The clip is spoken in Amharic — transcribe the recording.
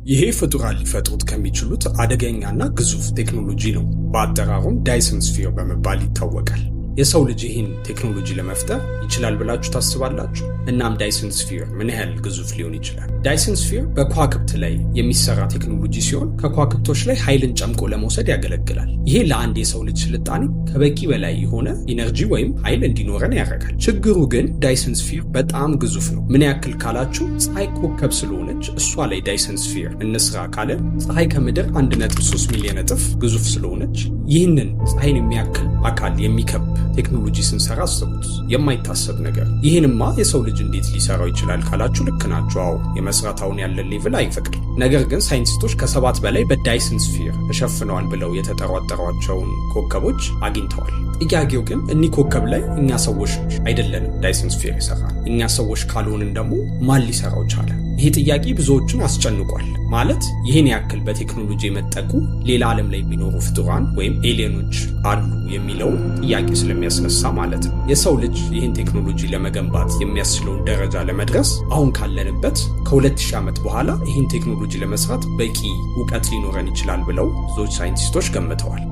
ይሄ ፍጡራን ሊፈጥሩት ከሚችሉት አደገኛና ግዙፍ ቴክኖሎጂ ነው። በአጠራሩም ዳይሰን ስፊር በመባል ይታወቃል። የሰው ልጅ ይህን ቴክኖሎጂ ለመፍጠር ይችላል ብላችሁ ታስባላችሁ? እናም ዳይሰን ስፊር ምን ያህል ግዙፍ ሊሆን ይችላል? ዳይሰን ስፊር በከዋክብት ላይ የሚሰራ ቴክኖሎጂ ሲሆን ከከዋክብቶች ላይ ኃይልን ጨምቆ ለመውሰድ ያገለግላል። ይሄ ለአንድ የሰው ልጅ ስልጣኔ ከበቂ በላይ የሆነ ኢነርጂ ወይም ኃይል እንዲኖረን ያደርጋል። ችግሩ ግን ዳይሰን ስፊር በጣም ግዙፍ ነው። ምን ያክል ካላችሁ ፀሐይ ኮከብ ስለሆነች እሷ ላይ ዳይሰን ስፊር እንስራ ካለ ፀሐይ ከምድር 1.3 ሚሊዮን እጥፍ ግዙፍ ስለሆነች ይህንን ፀሐይን የሚያክል አካል የሚከብ ቴክኖሎጂ ስንሰራ አስቡት። የማይታሰብ ነገር። ይህንማ የሰው ልጅ እንዴት ሊሰራው ይችላል ካላችሁ ልክ ናችሁ። አዎ የመስራት አሁን ያለን ሌቭል አይፈቅድም። ነገር ግን ሳይንቲስቶች ከ7 በላይ በዳይሰን ስፊር ተሸፍነዋል ብለው የተጠራጠሯቸውን ኮከቦች አግኝተዋል። ጥያቄው ግን እኒህ ኮከብ ላይ እኛ ሰዎች አይደለንም ዳይሰን ስፊር ይሰራል። እኛ ሰዎች ካልሆንን ደግሞ ማን ሊሰራው ቻለ? ይሄ ጥያቄ ብዙዎችን አስጨንቋል። ማለት ይህን ያክል በቴክኖሎጂ የመጠቁ ሌላ ዓለም ላይ የሚኖሩ ፍጡራን ወይም ኤሊየኖች አሉ የሚለው ጥያቄ ስለሚያስነሳ ማለት ነው። የሰው ልጅ ይህን ቴክኖሎጂ ለመገንባት የሚያስችለውን ደረጃ ለመድረስ አሁን ካለንበት ከ2000 ዓመት በኋላ ይህን ቴክኖሎጂ ለመስራት በቂ እውቀት ሊኖረን ይችላል ብለው ብዙዎች ሳይንቲስቶች ገምተዋል።